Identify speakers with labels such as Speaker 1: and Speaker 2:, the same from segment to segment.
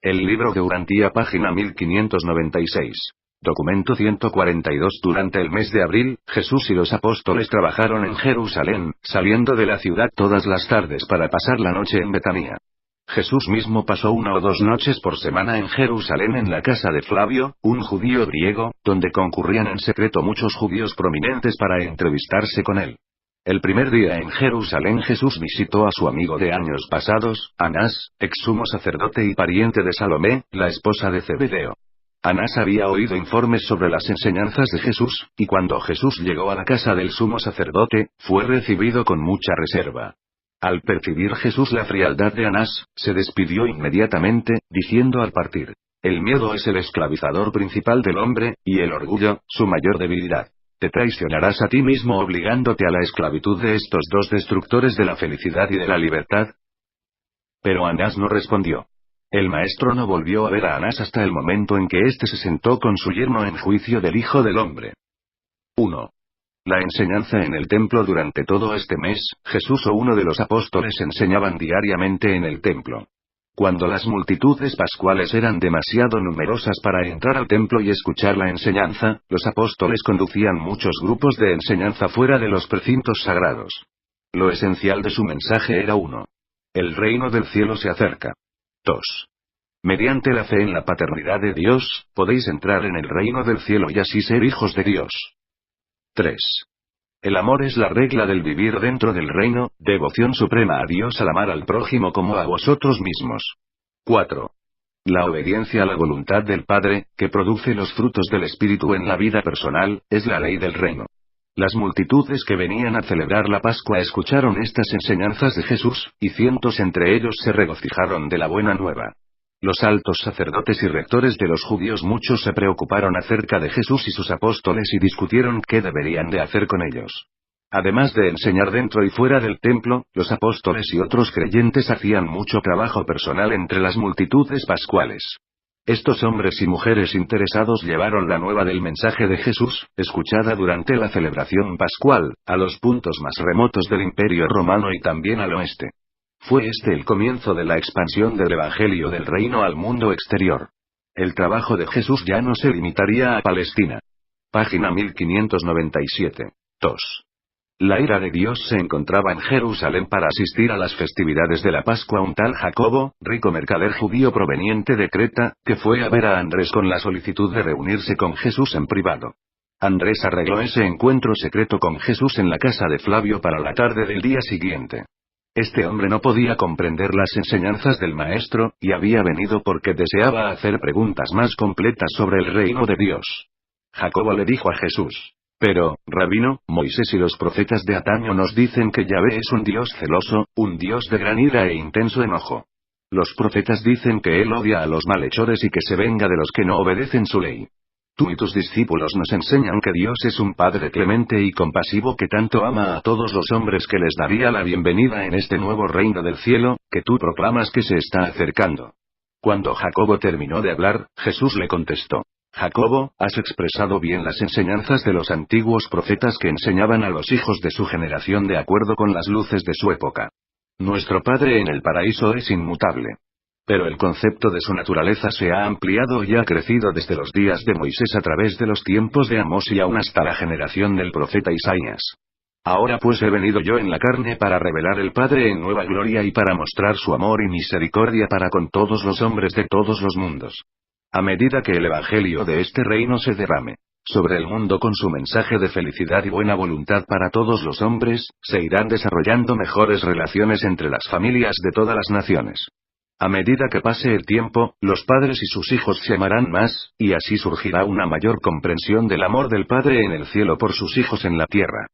Speaker 1: El libro de Urantía, página 1596. Documento 142. Durante el mes de abril, Jesús y los apóstoles trabajaron en Jerusalén, saliendo de la ciudad todas las tardes para pasar la noche en Betania. Jesús mismo pasó 1 o 2 noches por semana en Jerusalén en la casa de Flavio, un judío griego, donde concurrían en secreto muchos judíos prominentes para entrevistarse con él. El primer día en Jerusalén Jesús visitó a su amigo de años pasados, Anás, ex sumo sacerdote y pariente de Salomé, la esposa de Zebedeo. Anás había oído informes sobre las enseñanzas de Jesús, y cuando Jesús llegó a la casa del sumo sacerdote, fue recibido con mucha reserva. Al percibir Jesús la frialdad de Anás, se despidió inmediatamente, diciendo al partir: el miedo es el esclavizador principal del hombre, y el orgullo, su mayor debilidad. Te traicionarás a ti mismo obligándote a la esclavitud de estos dos destructores de la felicidad y de la libertad. Pero Anás no respondió. El maestro no volvió a ver a Anás hasta el momento en que éste se sentó con su yerno en juicio del Hijo del Hombre. 1. La enseñanza en el templo. Durante todo este mes, Jesús o uno de los apóstoles enseñaban diariamente en el templo. Cuando las multitudes pascuales eran demasiado numerosas para entrar al templo y escuchar la enseñanza, los apóstoles conducían muchos grupos de enseñanza fuera de los precintos sagrados. Lo esencial de su mensaje era 1. El reino del cielo se acerca. 2. Mediante la fe en la paternidad de Dios, podéis entrar en el reino del cielo y así ser hijos de Dios. 3. El amor es la regla del vivir dentro del reino, devoción suprema a Dios al amar al prójimo como a vosotros mismos. 4. La obediencia a la voluntad del Padre, que produce los frutos del Espíritu en la vida personal, es la ley del reino. Las multitudes que venían a celebrar la Pascua escucharon estas enseñanzas de Jesús, y cientos entre ellos se regocijaron de la buena nueva. Los altos sacerdotes y rectores de los judíos muchos se preocuparon acerca de Jesús y sus apóstoles y discutieron qué deberían de hacer con ellos. Además de enseñar dentro y fuera del templo, los apóstoles y otros creyentes hacían mucho trabajo personal entre las multitudes pascuales. Estos hombres y mujeres interesados llevaron la nueva del mensaje de Jesús, escuchada durante la celebración pascual, a los puntos más remotos del Imperio Romano y también al oeste. Fue este el comienzo de la expansión del Evangelio del Reino al mundo exterior. El trabajo de Jesús ya no se limitaría a Palestina. Página 1597. 2. La ira de Dios se encontraba en Jerusalén para asistir a las festividades de la Pascua un tal Jacobo, rico mercader judío proveniente de Creta, que fue a ver a Andrés con la solicitud de reunirse con Jesús en privado. Andrés arregló ese encuentro secreto con Jesús en la casa de Flavio para la tarde del día siguiente. Este hombre no podía comprender las enseñanzas del maestro, y había venido porque deseaba hacer preguntas más completas sobre el reino de Dios. Jacobo le dijo a Jesús: pero, rabino, Moisés y los profetas de antaño nos dicen que Yahvé es un Dios celoso, un Dios de gran ira e intenso enojo. Los profetas dicen que Él odia a los malhechores y que se venga de los que no obedecen su ley. Tú y tus discípulos nos enseñan que Dios es un Padre clemente y compasivo que tanto ama a todos los hombres que les daría la bienvenida en este nuevo reino del cielo, que tú proclamas que se está acercando. Cuando Jacobo terminó de hablar, Jesús le contestó: Jacobo, has expresado bien las enseñanzas de los antiguos profetas que enseñaban a los hijos de su generación de acuerdo con las luces de su época. Nuestro Padre en el paraíso es inmutable. Pero el concepto de su naturaleza se ha ampliado y ha crecido desde los días de Moisés a través de los tiempos de Amós y aún hasta la generación del profeta Isaías. Ahora pues he venido yo en la carne para revelar el Padre en nueva gloria y para mostrar su amor y misericordia para con todos los hombres de todos los mundos. A medida que el Evangelio de este reino se derrame sobre el mundo con su mensaje de felicidad y buena voluntad para todos los hombres, se irán desarrollando mejores relaciones entre las familias de todas las naciones. A medida que pase el tiempo, los padres y sus hijos se amarán más, y así surgirá una mayor comprensión del amor del Padre en el cielo por sus hijos en la tierra.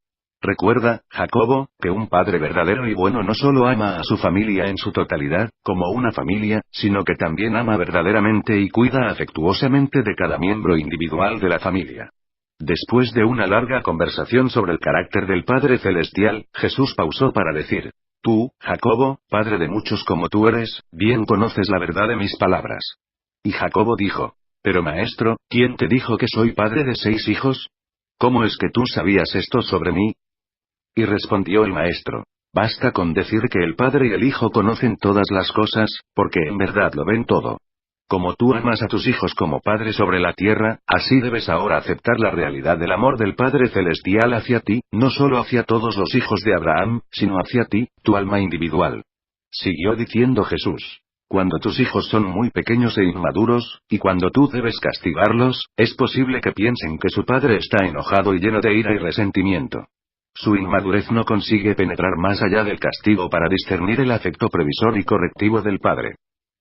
Speaker 1: Recuerda, Jacobo, que un padre verdadero y bueno no solo ama a su familia en su totalidad, como una familia, sino que también ama verdaderamente y cuida afectuosamente de cada miembro individual de la familia. Después de una larga conversación sobre el carácter del Padre Celestial, Jesús pausó para decir: Tú, Jacobo, padre de muchos como tú eres, bien conoces la verdad de mis palabras. Y Jacobo dijo: Pero maestro, ¿quién te dijo que soy padre de 6 hijos? ¿Cómo es que tú sabías esto sobre mí? Y respondió el maestro: Basta con decir que el Padre y el Hijo conocen todas las cosas, porque en verdad lo ven todo. Como tú amas a tus hijos como Padre sobre la tierra, así debes ahora aceptar la realidad del amor del Padre Celestial hacia ti, no solo hacia todos los hijos de Abraham, sino hacia ti, tu alma individual. Siguió diciendo Jesús. Cuando tus hijos son muy pequeños e inmaduros, y cuando tú debes castigarlos, es posible que piensen que su padre está enojado y lleno de ira y resentimiento. Su inmadurez no consigue penetrar más allá del castigo para discernir el afecto previsor y correctivo del padre.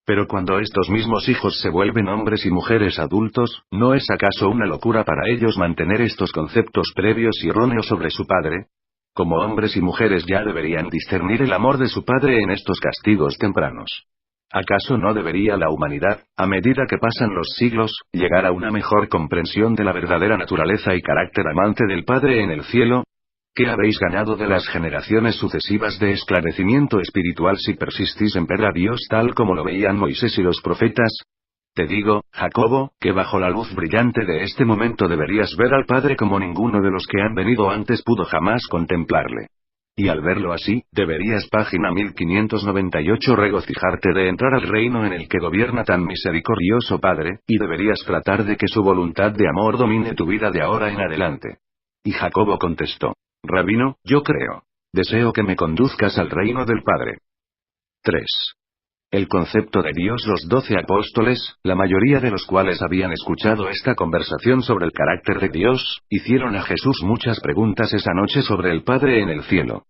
Speaker 1: Pero cuando estos mismos hijos se vuelven hombres y mujeres adultos, ¿no es acaso una locura para ellos mantener estos conceptos previos y erróneos sobre su padre? Como hombres y mujeres ya deberían discernir el amor de su padre en estos castigos tempranos. ¿Acaso no debería la humanidad, a medida que pasan los siglos, llegar a una mejor comprensión de la verdadera naturaleza y carácter amante del Padre en el cielo? ¿Qué habéis ganado de las generaciones sucesivas de esclarecimiento espiritual si persistís en ver a Dios tal como lo veían Moisés y los profetas? Te digo, Jacobo, que bajo la luz brillante de este momento deberías ver al Padre como ninguno de los que han venido antes pudo jamás contemplarle. Y al verlo así, deberías página 1598 regocijarte de entrar al reino en el que gobierna tan misericordioso Padre, y deberías tratar de que su voluntad de amor domine tu vida de ahora en adelante. Y Jacobo contestó. Rabino, yo creo. Deseo que me conduzcas al reino del Padre. 3. El concepto de Dios. Los 12 apóstoles, la mayoría de los cuales habían escuchado esta conversación sobre el carácter de Dios, hicieron a Jesús muchas preguntas esa noche sobre el Padre en el cielo.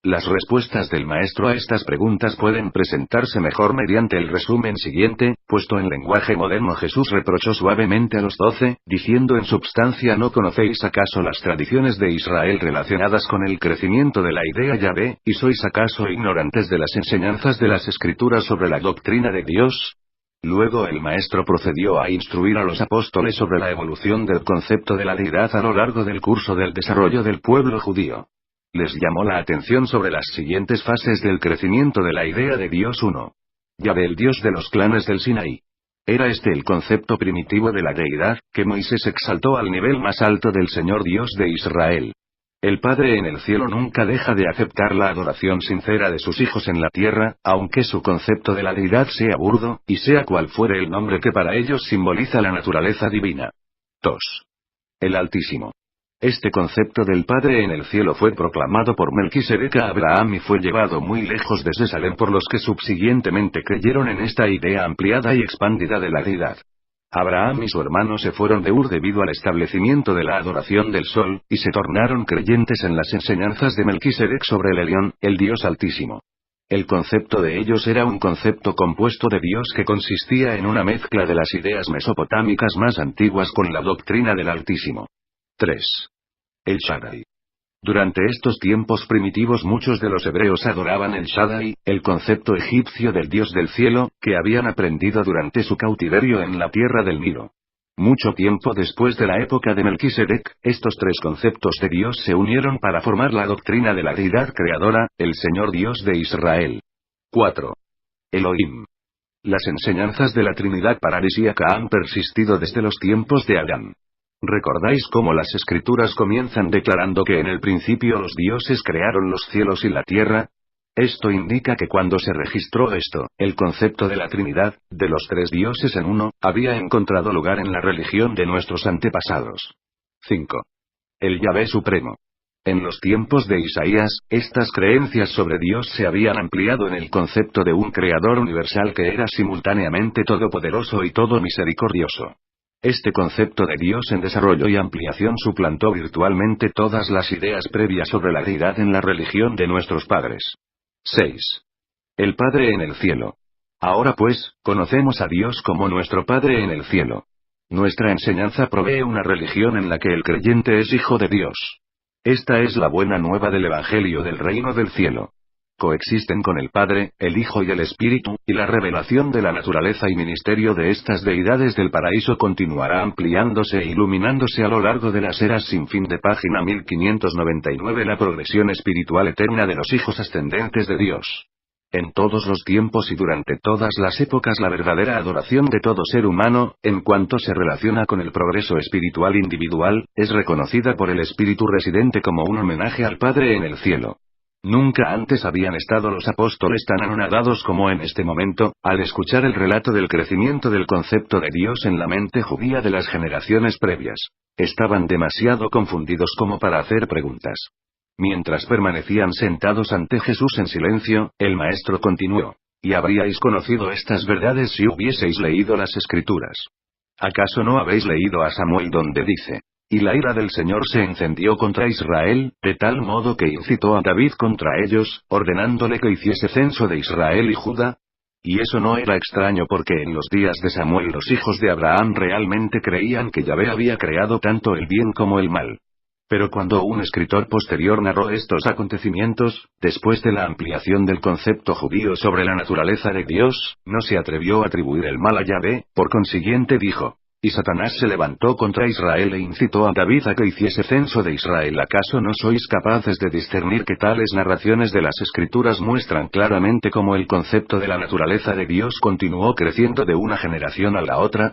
Speaker 1: Las respuestas del Maestro a estas preguntas pueden presentarse mejor mediante el resumen siguiente, puesto en lenguaje moderno. Jesús reprochó suavemente a los 12, diciendo en substancia: ¿no conocéis acaso las tradiciones de Israel relacionadas con el crecimiento de la idea Yahvé, y sois acaso ignorantes de las enseñanzas de las Escrituras sobre la doctrina de Dios? Luego el Maestro procedió a instruir a los apóstoles sobre la evolución del concepto de la deidad a lo largo del curso del desarrollo del pueblo judío. Les llamó la atención sobre las siguientes fases del crecimiento de la idea de Dios. 1. Yahvé, el Dios de los clanes del Sinaí. Era este el concepto primitivo de la deidad, que Moisés exaltó al nivel más alto del Señor Dios de Israel. El Padre en el cielo nunca deja de aceptar la adoración sincera de sus hijos en la tierra, aunque su concepto de la deidad sea burdo, y sea cual fuere el nombre que para ellos simboliza la naturaleza divina. 2. El Altísimo. Este concepto del Padre en el cielo fue proclamado por Melquisedec a Abraham y fue llevado muy lejos desde Salem por los que subsiguientemente creyeron en esta idea ampliada y expandida de la deidad. Abraham y su hermano se fueron de Ur debido al establecimiento de la adoración del sol, y se tornaron creyentes en las enseñanzas de Melquisedec sobre el Elión, el Dios Altísimo. El concepto de ellos era un concepto compuesto de Dios que consistía en una mezcla de las ideas mesopotámicas más antiguas con la doctrina del Altísimo. 3. El Shaddai. Durante estos tiempos primitivos muchos de los hebreos adoraban el Shaddai, el concepto egipcio del Dios del cielo, que habían aprendido durante su cautiverio en la tierra del Nilo. Mucho tiempo después de la época de Melquisedec, estos tres conceptos de Dios se unieron para formar la doctrina de la deidad creadora, el Señor Dios de Israel. 4. Elohim. Las enseñanzas de la Trinidad paradisíaca han persistido desde los tiempos de Adán. ¿Recordáis cómo las Escrituras comienzan declarando que en el principio los dioses crearon los cielos y la tierra? Esto indica que cuando se registró esto, el concepto de la Trinidad, de los tres dioses en uno, había encontrado lugar en la religión de nuestros antepasados. 5. El Yahvé Supremo. En los tiempos de Isaías, estas creencias sobre Dios se habían ampliado en el concepto de un Creador universal que era simultáneamente todopoderoso y todo misericordioso. Este concepto de Dios en desarrollo y ampliación suplantó virtualmente todas las ideas previas sobre la deidad en la religión de nuestros padres. 6. El Padre en el cielo. Ahora pues, conocemos a Dios como nuestro Padre en el cielo. Nuestra enseñanza provee una religión en la que el creyente es hijo de Dios. Esta es la buena nueva del Evangelio del reino del cielo. Coexisten con el Padre, el Hijo y el Espíritu, y la revelación de la naturaleza y ministerio de estas deidades del paraíso continuará ampliándose e iluminándose a lo largo de las eras sin fin. De página 1599. La progresión espiritual eterna de los hijos ascendentes de Dios. En todos los tiempos y durante todas las épocas la verdadera adoración de todo ser humano, en cuanto se relaciona con el progreso espiritual individual, es reconocida por el Espíritu residente como un homenaje al Padre en el cielo. Nunca antes habían estado los apóstoles tan anonadados como en este momento, al escuchar el relato del crecimiento del concepto de Dios en la mente judía de las generaciones previas. Estaban demasiado confundidos como para hacer preguntas. Mientras permanecían sentados ante Jesús en silencio, el maestro continuó. Y habríais conocido estas verdades si hubieseis leído las Escrituras. ¿Acaso no habéis leído a Samuel donde dice: y la ira del Señor se encendió contra Israel, de tal modo que incitó a David contra ellos, ordenándole que hiciese censo de Israel y Judá? Y eso no era extraño porque en los días de Samuel los hijos de Abraham realmente creían que Yahvé había creado tanto el bien como el mal. Pero cuando un escritor posterior narró estos acontecimientos, después de la ampliación del concepto judío sobre la naturaleza de Dios, no se atrevió a atribuir el mal a Yahvé, por consiguiente dijo: y Satanás se levantó contra Israel e incitó a David a que hiciese censo de Israel. ¿Acaso no sois capaces de discernir que tales narraciones de las Escrituras muestran claramente cómo el concepto de la naturaleza de Dios continuó creciendo de una generación a la otra?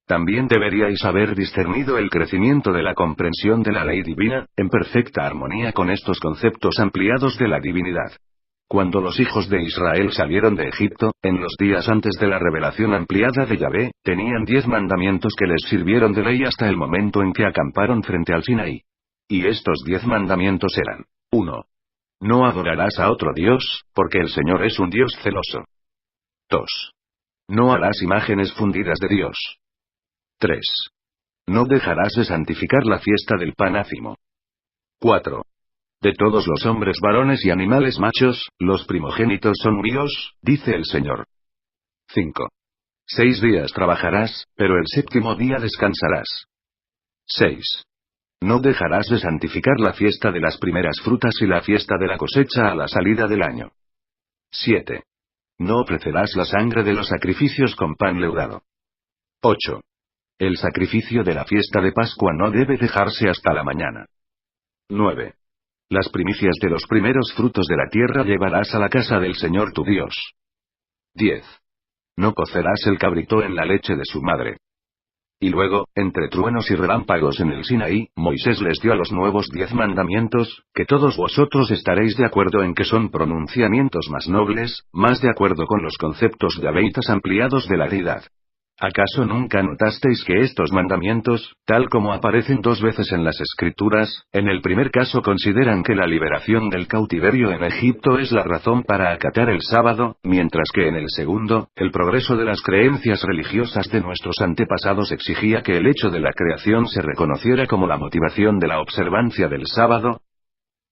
Speaker 1: También deberíais haber discernido el crecimiento de la comprensión de la ley divina, en perfecta armonía con estos conceptos ampliados de la divinidad. Cuando los hijos de Israel salieron de Egipto, en los días antes de la revelación ampliada de Yahvé, tenían 10 mandamientos que les sirvieron de ley hasta el momento en que acamparon frente al Sinaí. Y estos 10 mandamientos eran: 1. No adorarás a otro Dios, porque el Señor es un Dios celoso. 2. No harás imágenes fundidas de Dios. 3. No dejarás de santificar la fiesta del pan ácimo. 4. De todos los hombres varones y animales machos, los primogénitos son míos, dice el Señor. 5. 6 días trabajarás, pero el séptimo día descansarás. 6. No dejarás de santificar la fiesta de las primeras frutas y la fiesta de la cosecha a la salida del año. 7. No ofrecerás la sangre de los sacrificios con pan leudado. 8. El sacrificio de la fiesta de Pascua no debe dejarse hasta la mañana. 9. Las primicias de los primeros frutos de la tierra llevarás a la casa del Señor tu Dios. 10. No cocerás el cabrito en la leche de su madre. Y luego, entre truenos y relámpagos en el Sinaí, Moisés les dio a los nuevos 10 mandamientos, que todos vosotros estaréis de acuerdo en que son pronunciamientos más nobles, más de acuerdo con los conceptos yahvéitas ampliados de la deidad. ¿Acaso nunca notasteis que estos mandamientos, tal como aparecen 2 veces en las Escrituras, en el primer caso consideran que la liberación del cautiverio en Egipto es la razón para acatar el sábado, mientras que en el segundo, el progreso de las creencias religiosas de nuestros antepasados exigía que el hecho de la creación se reconociera como la motivación de la observancia del sábado?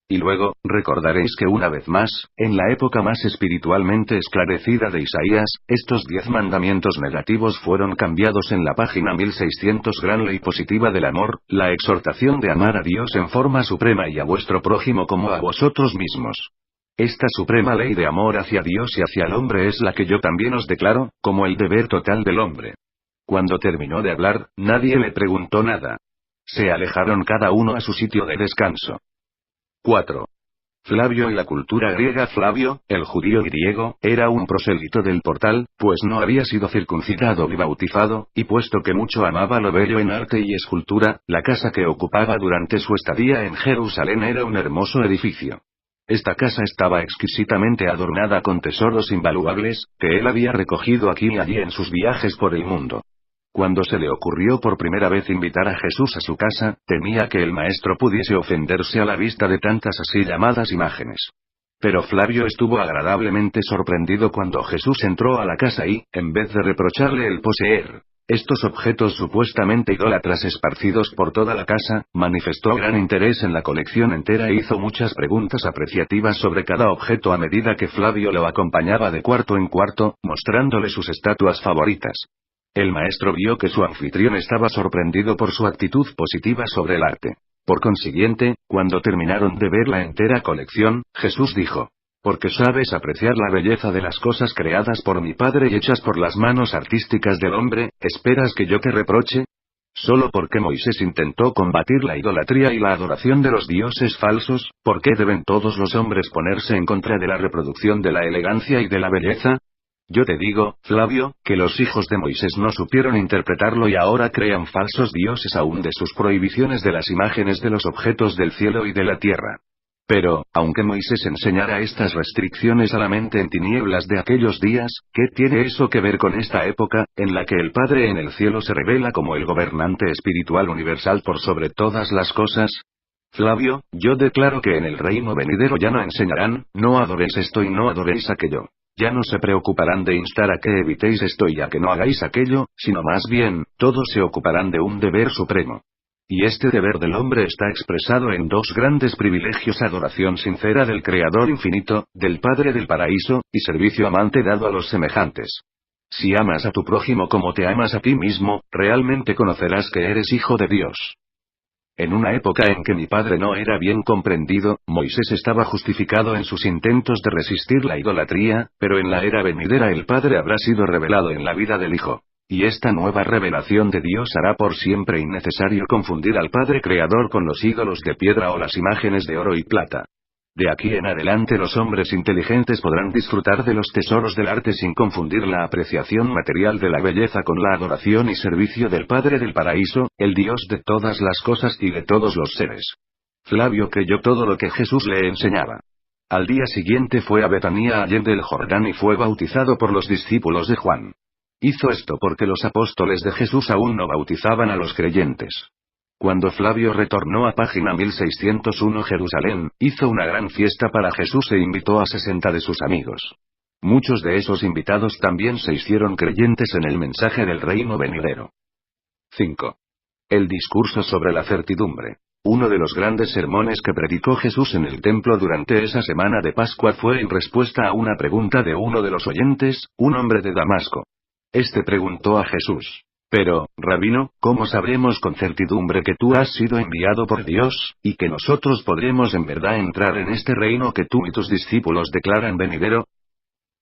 Speaker 1: Y luego, recordaréis que una vez más, en la época más espiritualmente esclarecida de Isaías, estos 10 mandamientos negativos fueron cambiados en la página 1600. Gran ley positiva del amor, la exhortación de amar a Dios en forma suprema y a vuestro prójimo como a vosotros mismos. Esta suprema ley de amor hacia Dios y hacia el hombre es la que yo también os declaro, como el deber total del hombre. Cuando terminó de hablar, nadie le preguntó nada. Se alejaron cada uno a su sitio de descanso. 4. Flavio y la cultura griega. Flavio, el judío griego, era un prosélito del portal, pues no había sido circuncidado ni bautizado, y puesto que mucho amaba lo bello en arte y escultura, la casa que ocupaba durante su estadía en Jerusalén era un hermoso edificio. Esta casa estaba exquisitamente adornada con tesoros invaluables, que él había recogido aquí y allí en sus viajes por el mundo. Cuando se le ocurrió por primera vez invitar a Jesús a su casa, temía que el maestro pudiese ofenderse a la vista de tantas así llamadas imágenes. Pero Flavio estuvo agradablemente sorprendido cuando Jesús entró a la casa y, en vez de reprocharle el poseer estos objetos supuestamente idólatras esparcidos por toda la casa, manifestó gran interés en la colección entera e hizo muchas preguntas apreciativas sobre cada objeto a medida que Flavio lo acompañaba de cuarto en cuarto, mostrándole sus estatuas favoritas. El maestro vio que su anfitrión estaba sorprendido por su actitud positiva sobre el arte. Por consiguiente, cuando terminaron de ver la entera colección, Jesús dijo: «Porque sabes apreciar la belleza de las cosas creadas por mi Padre y hechas por las manos artísticas del hombre, ¿esperas que yo te reproche? Solo porque Moisés intentó combatir la idolatría y la adoración de los dioses falsos, ¿por qué deben todos los hombres ponerse en contra de la reproducción de la elegancia y de la belleza? Yo te digo, Flavio, que los hijos de Moisés no supieron interpretarlo y ahora crean falsos dioses aún de sus prohibiciones de las imágenes de los objetos del cielo y de la tierra. Pero, aunque Moisés enseñara estas restricciones a la mente en tinieblas de aquellos días, ¿qué tiene eso que ver con esta época, en la que el Padre en el cielo se revela como el gobernante espiritual universal por sobre todas las cosas? Flavio, yo declaro que en el reino venidero ya no enseñarán, no adoréis esto y no adoréis aquello. Ya no se preocuparán de instar a que evitéis esto y a que no hagáis aquello, sino más bien, todos se ocuparán de un deber supremo. Y este deber del hombre está expresado en dos grandes privilegios: adoración sincera del Creador infinito, del Padre del paraíso, y servicio amante dado a los semejantes. Si amas a tu prójimo como te amas a ti mismo, realmente conocerás que eres hijo de Dios. En una época en que mi padre no era bien comprendido, Moisés estaba justificado en sus intentos de resistir la idolatría, pero en la era venidera el Padre habrá sido revelado en la vida del Hijo. Y esta nueva revelación de Dios hará por siempre innecesario confundir al Padre Creador con los ídolos de piedra o las imágenes de oro y plata. De aquí en adelante los hombres inteligentes podrán disfrutar de los tesoros del arte sin confundir la apreciación material de la belleza con la adoración y servicio del Padre del paraíso, el Dios de todas las cosas y de todos los seres. Flavio creyó todo lo que Jesús le enseñaba. Al día siguiente fue a Betania allende el Jordán y fue bautizado por los discípulos de Juan. Hizo esto porque los apóstoles de Jesús aún no bautizaban a los creyentes. Cuando Flavio retornó a página 1601 Jerusalén, hizo una gran fiesta para Jesús e invitó a 60 de sus amigos. Muchos de esos invitados también se hicieron creyentes en el mensaje del reino venidero. 5. El discurso sobre la certidumbre. Uno de los grandes sermones que predicó Jesús en el templo durante esa semana de Pascua fue en respuesta a una pregunta de uno de los oyentes, un hombre de Damasco. Este preguntó a Jesús: Pero, Rabino, ¿cómo sabremos con certidumbre que tú has sido enviado por Dios, y que nosotros podremos en verdad entrar en este reino que tú y tus discípulos declaran venidero?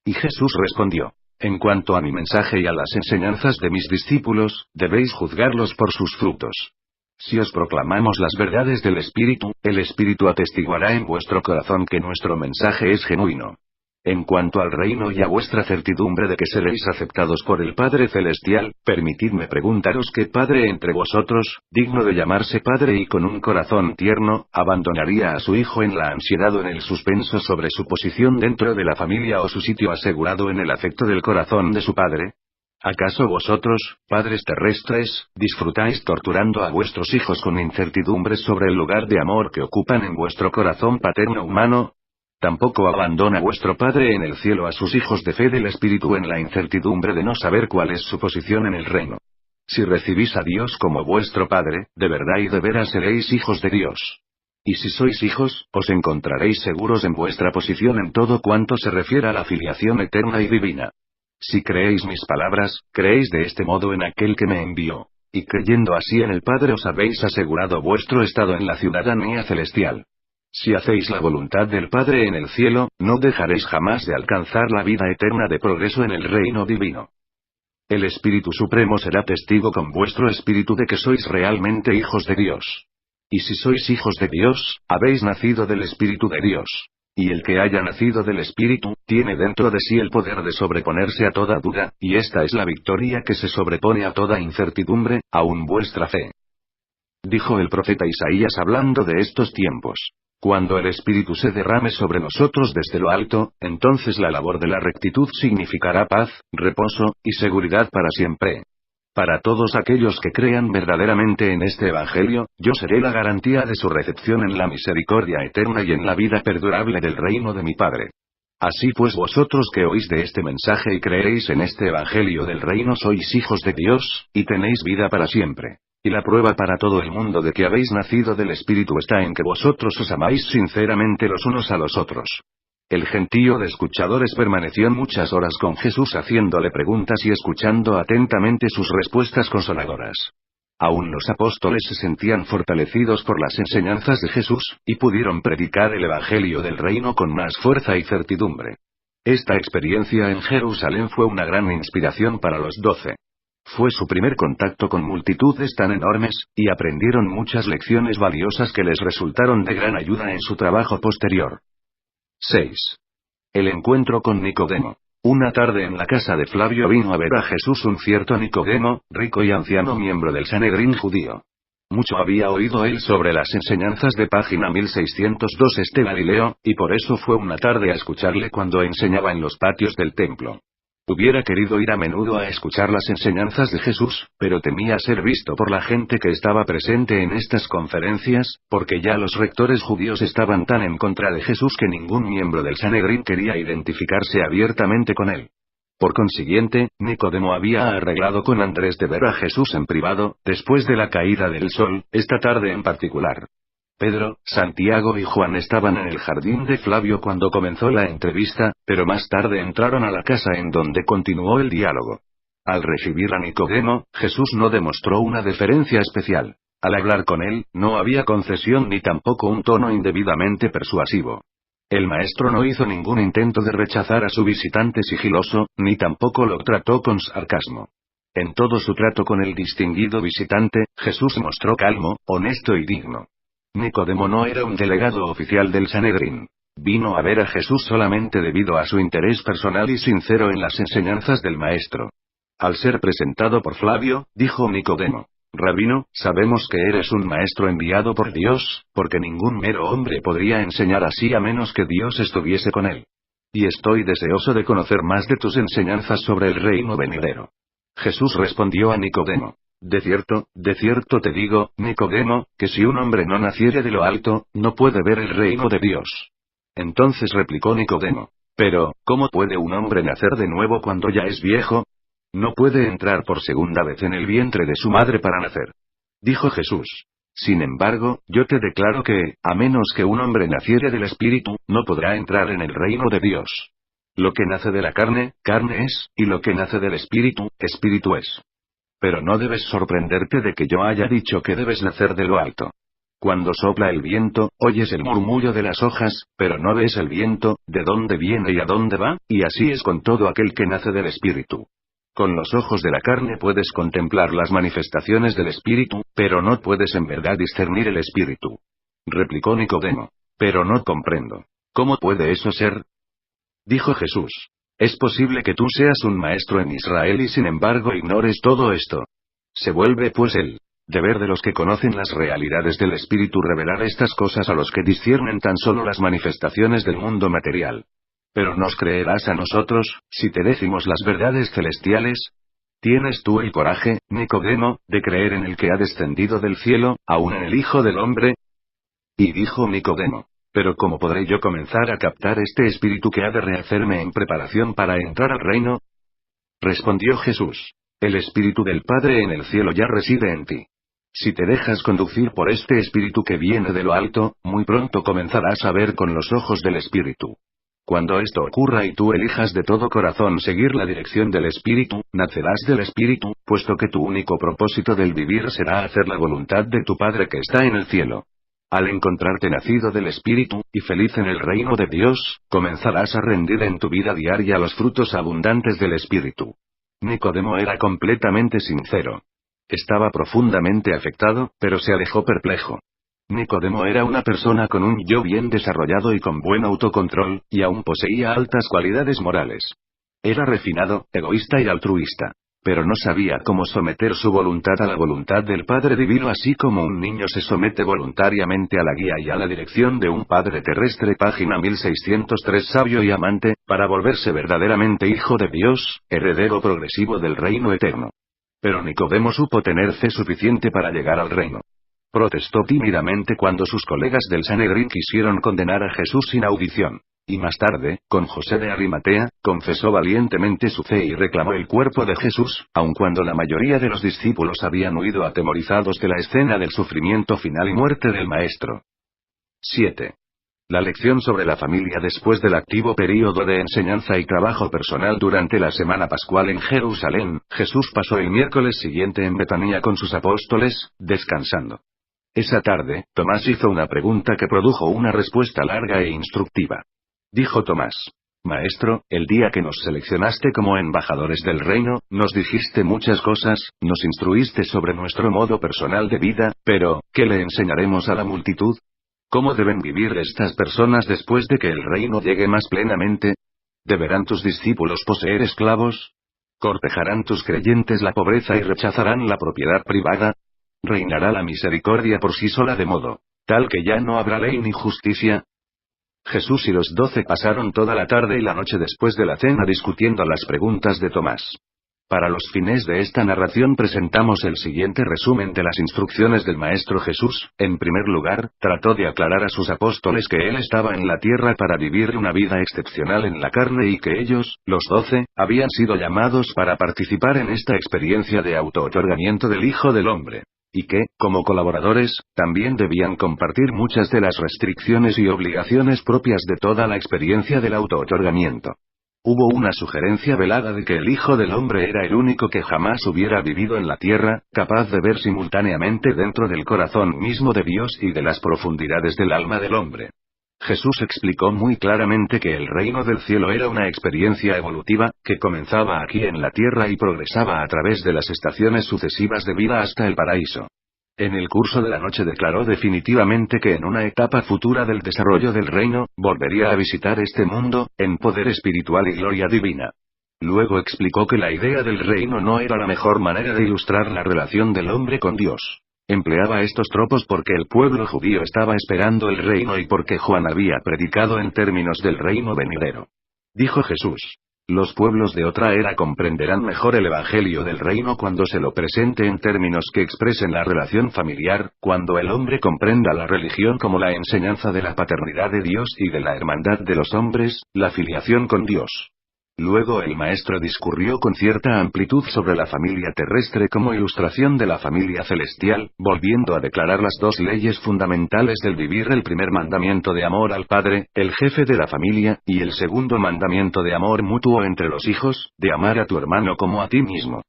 Speaker 1: Y Jesús respondió: En cuanto a mi mensaje y a las enseñanzas de mis discípulos, debéis juzgarlos por sus frutos. Si os proclamamos las verdades del Espíritu, el Espíritu atestiguará en vuestro corazón que nuestro mensaje es genuino. En cuanto al reino y a vuestra certidumbre de que seréis aceptados por el Padre Celestial, permitidme preguntaros qué padre entre vosotros, digno de llamarse padre y con un corazón tierno, abandonaría a su hijo en la ansiedad o en el suspenso sobre su posición dentro de la familia o su sitio asegurado en el afecto del corazón de su padre. ¿Acaso vosotros, padres terrestres, disfrutáis torturando a vuestros hijos con incertidumbres sobre el lugar de amor que ocupan en vuestro corazón paterno humano? Tampoco abandona vuestro Padre en el cielo a sus hijos de fe del Espíritu en la incertidumbre de no saber cuál es su posición en el reino. Si recibís a Dios como vuestro Padre, de verdad y de veras seréis hijos de Dios. Y si sois hijos, os encontraréis seguros en vuestra posición en todo cuanto se refiere a la filiación eterna y divina. Si creéis mis palabras, creéis de este modo en aquel que me envió. Y creyendo así en el Padre os habéis asegurado vuestro estado en la ciudadanía celestial. Si hacéis la voluntad del Padre en el cielo, no dejaréis jamás de alcanzar la vida eterna de progreso en el reino divino. El Espíritu Supremo será testigo con vuestro espíritu de que sois realmente hijos de Dios. Y si sois hijos de Dios, habéis nacido del Espíritu de Dios. Y el que haya nacido del Espíritu, tiene dentro de sí el poder de sobreponerse a toda duda, y esta es la victoria que se sobrepone a toda incertidumbre, aun vuestra fe. Dijo el profeta Isaías hablando de estos tiempos: Cuando el Espíritu se derrame sobre nosotros desde lo alto, entonces la labor de la rectitud significará paz, reposo, y seguridad para siempre. Para todos aquellos que crean verdaderamente en este Evangelio, yo seré la garantía de su recepción en la misericordia eterna y en la vida perdurable del reino de mi Padre. Así pues vosotros que oís de este mensaje y creéis en este Evangelio del reino sois hijos de Dios, y tenéis vida para siempre. Y la prueba para todo el mundo de que habéis nacido del Espíritu está en que vosotros os amáis sinceramente los unos a los otros. El gentío de escuchadores permaneció muchas horas con Jesús haciéndole preguntas y escuchando atentamente sus respuestas consoladoras. Aún los apóstoles se sentían fortalecidos por las enseñanzas de Jesús, y pudieron predicar el Evangelio del reino con más fuerza y certidumbre. Esta experiencia en Jerusalén fue una gran inspiración para los 12. Fue su primer contacto con multitudes tan enormes, y aprendieron muchas lecciones valiosas que les resultaron de gran ayuda en su trabajo posterior. 6. El encuentro con Nicodemo. Una tarde en la casa de Flavio vino a ver a Jesús un cierto Nicodemo, rico y anciano miembro del Sanedrín judío. Mucho había oído él sobre las enseñanzas de página 1602 Galileo, y por eso fue una tarde a escucharle cuando enseñaba en los patios del templo. Hubiera querido ir a menudo a escuchar las enseñanzas de Jesús, pero temía ser visto por la gente que estaba presente en estas conferencias, porque ya los rectores judíos estaban tan en contra de Jesús que ningún miembro del Sanedrín quería identificarse abiertamente con él. Por consiguiente, Nicodemo había arreglado con Andrés de ver a Jesús en privado, después de la caída del sol, esta tarde en particular. Pedro, Santiago y Juan estaban en el jardín de Flavio cuando comenzó la entrevista, pero más tarde entraron a la casa en donde continuó el diálogo. Al recibir a Nicodemo, Jesús no demostró una deferencia especial. Al hablar con él, no había concesión ni tampoco un tono indebidamente persuasivo. El maestro no hizo ningún intento de rechazar a su visitante sigiloso, ni tampoco lo trató con sarcasmo. En todo su trato con el distinguido visitante, Jesús se mostró calmo, honesto y digno. Nicodemo no era un delegado oficial del Sanedrín. Vino a ver a Jesús solamente debido a su interés personal y sincero en las enseñanzas del maestro. Al ser presentado por Flavio, dijo Nicodemo: Rabino, sabemos que eres un maestro enviado por Dios, porque ningún mero hombre podría enseñar así a menos que Dios estuviese con él. Y estoy deseoso de conocer más de tus enseñanzas sobre el reino venidero. Jesús respondió a Nicodemo: de cierto te digo, Nicodemo, que si un hombre no naciere de lo alto, no puede ver el reino de Dios. Entonces replicó Nicodemo: pero, ¿cómo puede un hombre nacer de nuevo cuando ya es viejo? No puede entrar por segunda vez en el vientre de su madre para nacer. Dijo Jesús: sin embargo, yo te declaro que, a menos que un hombre naciere del Espíritu, no podrá entrar en el reino de Dios. Lo que nace de la carne, carne es, y lo que nace del Espíritu, Espíritu es. Pero no debes sorprenderte de que yo haya dicho que debes nacer de lo alto. Cuando sopla el viento, oyes el murmullo de las hojas, pero no ves el viento, de dónde viene y a dónde va, y así es con todo aquel que nace del Espíritu. Con los ojos de la carne puedes contemplar las manifestaciones del Espíritu, pero no puedes en verdad discernir el Espíritu. Replicó Nicodemo: pero no comprendo. ¿Cómo puede eso ser? Dijo Jesús: es posible que tú seas un maestro en Israel y sin embargo ignores todo esto. Se vuelve pues el deber de los que conocen las realidades del Espíritu revelar estas cosas a los que disciernen tan solo las manifestaciones del mundo material. Pero ¿nos creerás a nosotros, si te decimos las verdades celestiales? ¿Tienes tú el coraje, Nicodemo, de creer en el que ha descendido del cielo, aun en el Hijo del Hombre? Y dijo Nicodemo: pero ¿cómo podré yo comenzar a captar este espíritu que ha de rehacerme en preparación para entrar al reino? Respondió Jesús: el Espíritu del Padre en el cielo ya reside en ti. Si te dejas conducir por este espíritu que viene de lo alto, muy pronto comenzarás a ver con los ojos del Espíritu. Cuando esto ocurra y tú elijas de todo corazón seguir la dirección del Espíritu, nacerás del Espíritu, puesto que tu único propósito del vivir será hacer la voluntad de tu Padre que está en el cielo. Al encontrarte nacido del Espíritu, y feliz en el reino de Dios, comenzarás a rendir en tu vida diaria los frutos abundantes del Espíritu. Nicodemo era completamente sincero. Estaba profundamente afectado, pero se alejó perplejo. Nicodemo era una persona con un yo bien desarrollado y con buen autocontrol, y aún poseía altas cualidades morales. Era refinado, egoísta y altruista. Pero no sabía cómo someter su voluntad a la voluntad del Padre Divino, así como un niño se somete voluntariamente a la guía y a la dirección de un Padre terrestre. Página 1603 Sabio y amante, para volverse verdaderamente hijo de Dios, heredero progresivo del reino eterno. Pero Nicodemo supo tener fe suficiente para llegar al reino. Protestó tímidamente cuando sus colegas del Sanedrín quisieron condenar a Jesús sin audición. Y más tarde, con José de Arimatea, confesó valientemente su fe y reclamó el cuerpo de Jesús, aun cuando la mayoría de los discípulos habían huido atemorizados de la escena del sufrimiento final y muerte del Maestro. 7. La lección sobre la familia después del activo período de enseñanza y trabajo personal durante la semana pascual en Jerusalén. Jesús pasó el miércoles siguiente en Betania con sus apóstoles, descansando. Esa tarde, Tomás hizo una pregunta que produjo una respuesta larga e instructiva. Dijo Tomás: Maestro, el día que nos seleccionaste como embajadores del reino, nos dijiste muchas cosas, nos instruiste sobre nuestro modo personal de vida, pero, ¿qué le enseñaremos a la multitud? ¿Cómo deben vivir estas personas después de que el reino llegue más plenamente? ¿Deberán tus discípulos poseer esclavos? ¿Cortejarán tus creyentes la pobreza y rechazarán la propiedad privada? ¿Reinará la misericordia por sí sola de modo tal que ya no habrá ley ni justicia? Jesús y los 12 pasaron toda la tarde y la noche después de la cena discutiendo las preguntas de Tomás. Para los fines de esta narración presentamos el siguiente resumen de las instrucciones del Maestro Jesús. En primer lugar, trató de aclarar a sus apóstoles que Él estaba en la tierra para vivir una vida excepcional en la carne y que ellos, los 12, habían sido llamados para participar en esta experiencia de autootorgamiento del Hijo del Hombre. Y que, como colaboradores, también debían compartir muchas de las restricciones y obligaciones propias de toda la experiencia del autootorgamiento. Hubo una sugerencia velada de que el Hijo del Hombre era el único que jamás hubiera vivido en la tierra, capaz de ver simultáneamente dentro del corazón mismo de Dios y de las profundidades del alma del hombre. Jesús explicó muy claramente que el reino del cielo era una experiencia evolutiva, que comenzaba aquí en la tierra y progresaba a través de las estaciones sucesivas de vida hasta el paraíso. En el curso de la noche declaró definitivamente que en una etapa futura del desarrollo del reino, volvería a visitar este mundo, en poder espiritual y gloria divina. Luego explicó que la idea del reino no era la mejor manera de ilustrar la relación del hombre con Dios. Empleaba estos tropos porque el pueblo judío estaba esperando el reino y porque Juan había predicado en términos del reino venidero. Dijo Jesús: los pueblos de otra era comprenderán mejor el evangelio del reino cuando se lo presente en términos que expresen la relación familiar, cuando el hombre comprenda la religión como la enseñanza de la paternidad de Dios y de la hermandad de los hombres, la filiación con Dios. Luego el maestro discurrió con cierta amplitud sobre la familia terrestre como ilustración de la familia celestial, volviendo a declarar las dos leyes fundamentales del vivir: el primer mandamiento de amor al padre, el jefe de la familia, y el segundo mandamiento de amor mutuo entre los hijos, de amar a tu hermano como a ti mismo.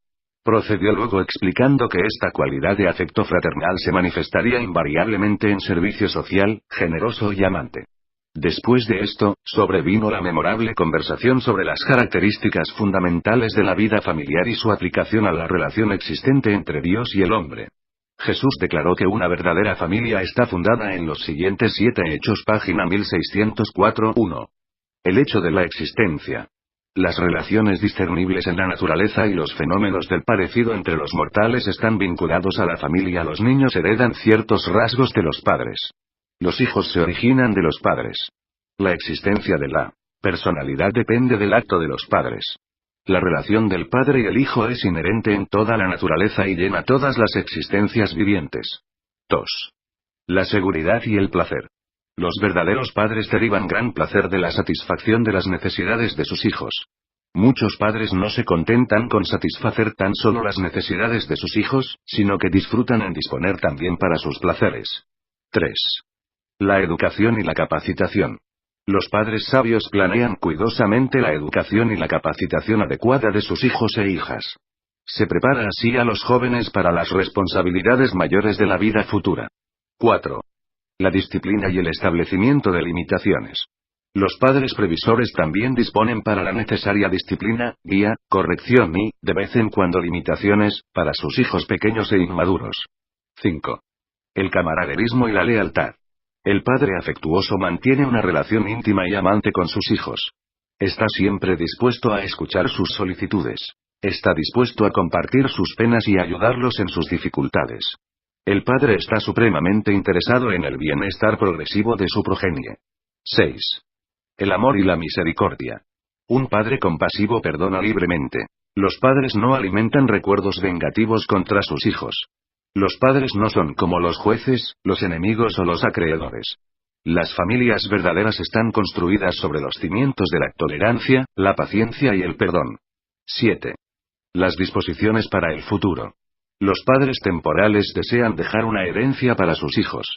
Speaker 1: Procedió luego explicando que esta cualidad de afecto fraternal se manifestaría invariablemente en servicio social, generoso y amante. Después de esto, sobrevino la memorable conversación sobre las características fundamentales de la vida familiar y su aplicación a la relación existente entre Dios y el hombre. Jesús declaró que una verdadera familia está fundada en los siguientes 7 hechos, página 1604-1. El hecho de la existencia. Las relaciones discernibles en la naturaleza y los fenómenos del parecido entre los mortales están vinculados a la familia. Los niños heredan ciertos rasgos de los padres. Los hijos se originan de los padres. La existencia de la personalidad depende del acto de los padres. La relación del padre y el hijo es inherente en toda la naturaleza y llena todas las existencias vivientes. 2. La seguridad y el placer. Los verdaderos padres derivan gran placer de la satisfacción de las necesidades de sus hijos. Muchos padres no se contentan con satisfacer tan solo las necesidades de sus hijos, sino que disfrutan en disponer también para sus placeres. 3. La educación y la capacitación. Los padres sabios planean cuidadosamente la educación y la capacitación adecuada de sus hijos e hijas. Se prepara así a los jóvenes para las responsabilidades mayores de la vida futura. 4. La disciplina y el establecimiento de limitaciones. Los padres previsores también disponen para la necesaria disciplina, guía, corrección y, de vez en cuando, limitaciones, para sus hijos pequeños e inmaduros. 5. El camaraderismo y la lealtad. El padre afectuoso mantiene una relación íntima y amante con sus hijos. Está siempre dispuesto a escuchar sus solicitudes. Está dispuesto a compartir sus penas y ayudarlos en sus dificultades. El padre está supremamente interesado en el bienestar progresivo de su progenie. 6. El amor y la misericordia. Un padre compasivo perdona libremente. Los padres no alimentan recuerdos vengativos contra sus hijos. Los padres no son como los jueces, los enemigos o los acreedores. Las familias verdaderas están construidas sobre los cimientos de la tolerancia, la paciencia y el perdón. 7. Las disposiciones para el futuro. Los padres temporales desean dejar una herencia para sus hijos.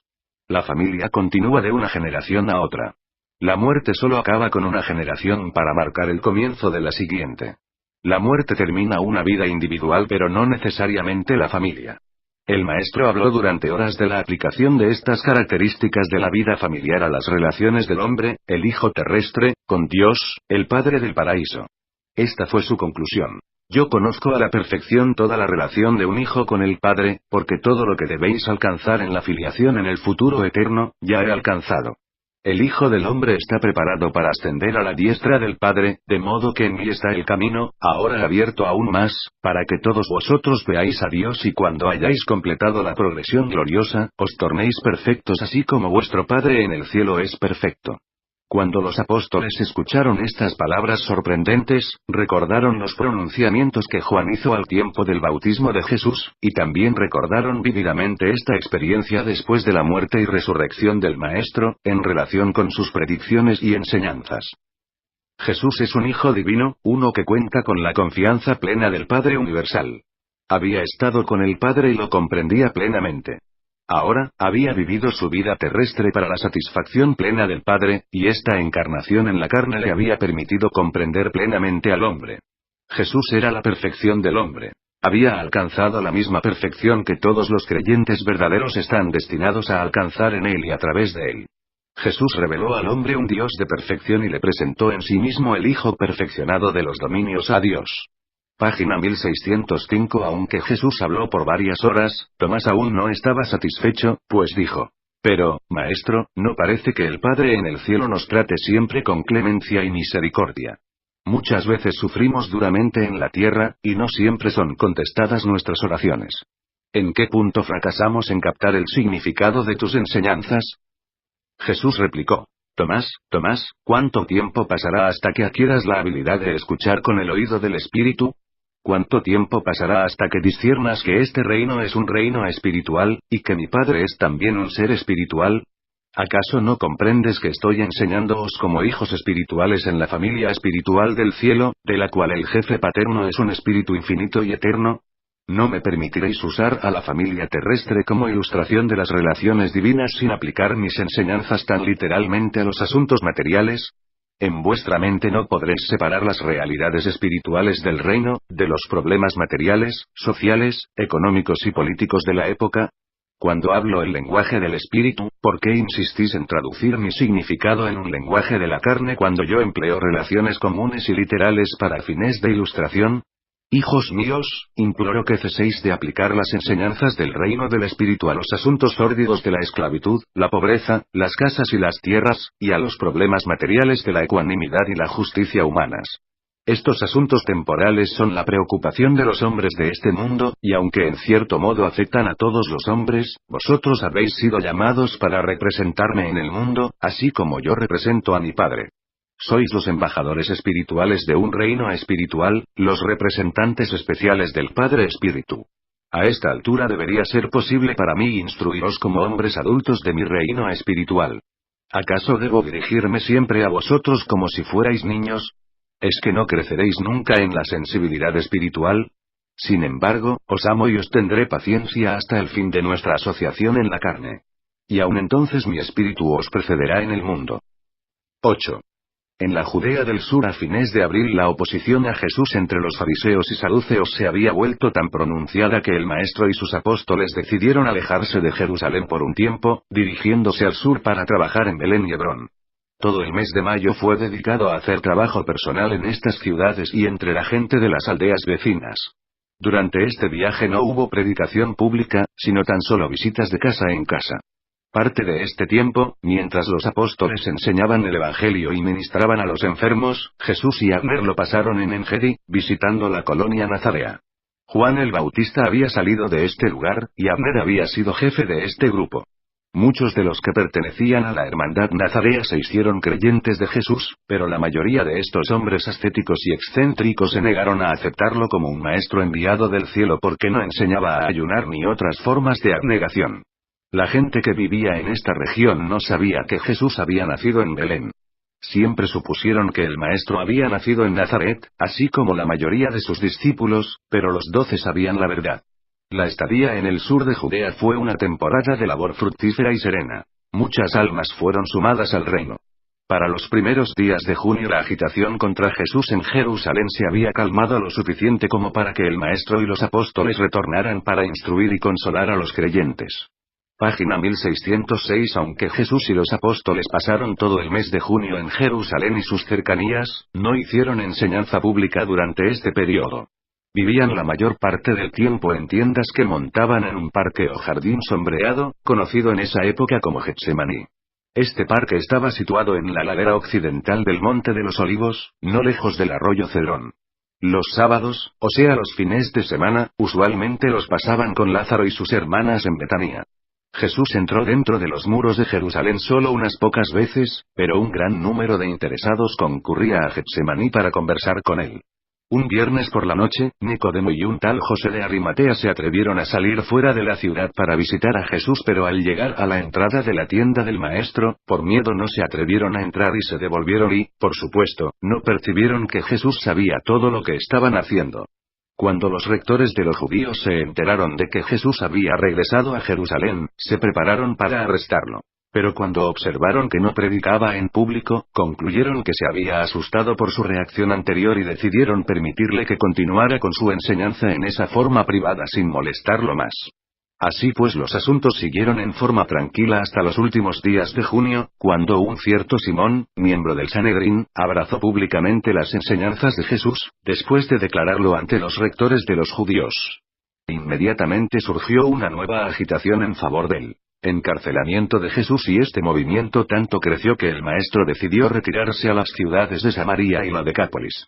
Speaker 1: La familia continúa de una generación a otra. La muerte solo acaba con una generación para marcar el comienzo de la siguiente. La muerte termina una vida individual, pero no necesariamente la familia. El maestro habló durante horas de la aplicación de estas características de la vida familiar a las relaciones del hombre, el hijo terrestre, con Dios, el Padre del paraíso. Esta fue su conclusión. Yo conozco a la perfección toda la relación de un hijo con el Padre, porque todo lo que debéis alcanzar en la filiación en el futuro eterno, ya he alcanzado. El Hijo del Hombre está preparado para ascender a la diestra del Padre, de modo que en mí está el camino, ahora abierto aún más, para que todos vosotros veáis a Dios y cuando hayáis completado la progresión gloriosa, os tornéis perfectos así como vuestro Padre en el cielo es perfecto. Cuando los apóstoles escucharon estas palabras sorprendentes, recordaron los pronunciamientos que Juan hizo al tiempo del bautismo de Jesús, y también recordaron vívidamente esta experiencia después de la muerte y resurrección del Maestro, en relación con sus predicciones y enseñanzas. Jesús es un Hijo divino, uno que cuenta con la confianza plena del Padre universal. Había estado con el Padre y lo comprendía plenamente. Ahora, había vivido su vida terrestre para la satisfacción plena del Padre, y esta encarnación en la carne le había permitido comprender plenamente al hombre. Jesús era la perfección del hombre. Había alcanzado la misma perfección que todos los creyentes verdaderos están destinados a alcanzar en él y a través de él. Jesús reveló al hombre un Dios de perfección y le presentó en sí mismo el Hijo perfeccionado de los dominios a Dios. Página 1605. Aunque Jesús habló por varias horas, Tomás aún no estaba satisfecho, pues dijo: Pero, Maestro, ¿no parece que el Padre en el cielo nos trate siempre con clemencia y misericordia? Muchas veces sufrimos duramente en la tierra, y no siempre son contestadas nuestras oraciones. ¿En qué punto fracasamos en captar el significado de tus enseñanzas? Jesús replicó: Tomás, ¿cuánto tiempo pasará hasta que adquieras la habilidad de escuchar con el oído del Espíritu? ¿Cuánto tiempo pasará hasta que disciernas que este reino es un reino espiritual, y que mi Padre es también un ser espiritual? ¿Acaso no comprendes que estoy enseñándoos como hijos espirituales en la familia espiritual del cielo, de la cual el jefe paterno es un espíritu infinito y eterno? ¿No me permitiréis usar a la familia terrestre como ilustración de las relaciones divinas sin aplicar mis enseñanzas tan literalmente a los asuntos materiales? En vuestra mente no podréis separar las realidades espirituales del reino, de los problemas materiales, sociales, económicos y políticos de la época. Cuando hablo el lenguaje del espíritu, ¿por qué insistís en traducir mi significado en un lenguaje de la carne cuando yo empleo relaciones comunes y literales para fines de ilustración? Hijos míos, imploro que ceséis de aplicar las enseñanzas del reino del espíritu a los asuntos sórdidos de la esclavitud, la pobreza, las casas y las tierras, y a los problemas materiales de la ecuanimidad y la justicia humanas. Estos asuntos temporales son la preocupación de los hombres de este mundo, y aunque en cierto modo afectan a todos los hombres, vosotros habéis sido llamados para representarme en el mundo, así como yo represento a mi Padre. Sois los embajadores espirituales de un reino espiritual, los representantes especiales del Padre Espíritu. A esta altura debería ser posible para mí instruiros como hombres adultos de mi reino espiritual. ¿Acaso debo dirigirme siempre a vosotros como si fuerais niños? ¿Es que no creceréis nunca en la sensibilidad espiritual? Sin embargo, os amo y os tendré paciencia hasta el fin de nuestra asociación en la carne. Y aun entonces mi espíritu os precederá en el mundo. 8. En la Judea del sur a fines de abril la oposición a Jesús entre los fariseos y saduceos se había vuelto tan pronunciada que el Maestro y sus apóstoles decidieron alejarse de Jerusalén por un tiempo, dirigiéndose al sur para trabajar en Belén y Hebrón. Todo el mes de mayo fue dedicado a hacer trabajo personal en estas ciudades y entre la gente de las aldeas vecinas. Durante este viaje no hubo predicación pública, sino tan solo visitas de casa en casa. Parte de este tiempo, mientras los apóstoles enseñaban el Evangelio y ministraban a los enfermos, Jesús y Abner lo pasaron en Engedi, visitando la colonia nazarea. Juan el Bautista había salido de este lugar, y Abner había sido jefe de este grupo. Muchos de los que pertenecían a la hermandad nazarea se hicieron creyentes de Jesús, pero la mayoría de estos hombres ascéticos y excéntricos se negaron a aceptarlo como un maestro enviado del cielo porque no enseñaba a ayunar ni otras formas de abnegación. La gente que vivía en esta región no sabía que Jesús había nacido en Belén. Siempre supusieron que el Maestro había nacido en Nazaret, así como la mayoría de sus discípulos, pero los 12 sabían la verdad. La estadía en el sur de Judea fue una temporada de labor fructífera y serena. Muchas almas fueron sumadas al reino. Para los primeros días de junio la agitación contra Jesús en Jerusalén se había calmado lo suficiente como para que el Maestro y los apóstoles retornaran para instruir y consolar a los creyentes. Página 1606. Aunque Jesús y los apóstoles pasaron todo el mes de junio en Jerusalén y sus cercanías, no hicieron enseñanza pública durante este periodo. Vivían la mayor parte del tiempo en tiendas que montaban en un parque o jardín sombreado, conocido en esa época como Getsemaní. Este parque estaba situado en la ladera occidental del Monte de los Olivos, no lejos del arroyo Cedrón. Los sábados, o sea los fines de semana, usualmente los pasaban con Lázaro y sus hermanas en Betania. Jesús entró dentro de los muros de Jerusalén solo unas pocas veces, pero un gran número de interesados concurría a Getsemaní para conversar con él. Un viernes por la noche, Nicodemo y un tal José de Arimatea se atrevieron a salir fuera de la ciudad para visitar a Jesús, pero al llegar a la entrada de la tienda del maestro, por miedo no se atrevieron a entrar y se devolvieron y, por supuesto, no percibieron que Jesús sabía todo lo que estaban haciendo. Cuando los rectores de los judíos se enteraron de que Jesús había regresado a Jerusalén, se prepararon para arrestarlo. Pero cuando observaron que no predicaba en público, concluyeron que se había asustado por su reacción anterior y decidieron permitirle que continuara con su enseñanza en esa forma privada sin molestarlo más. Así pues los asuntos siguieron en forma tranquila hasta los últimos días de junio, cuando un cierto Simón, miembro del Sanedrín, abrazó públicamente las enseñanzas de Jesús, después de declararlo ante los rectores de los judíos. Inmediatamente surgió una nueva agitación en favor del encarcelamiento de Jesús y este movimiento tanto creció que el maestro decidió retirarse a las ciudades de Samaria y la Decápolis.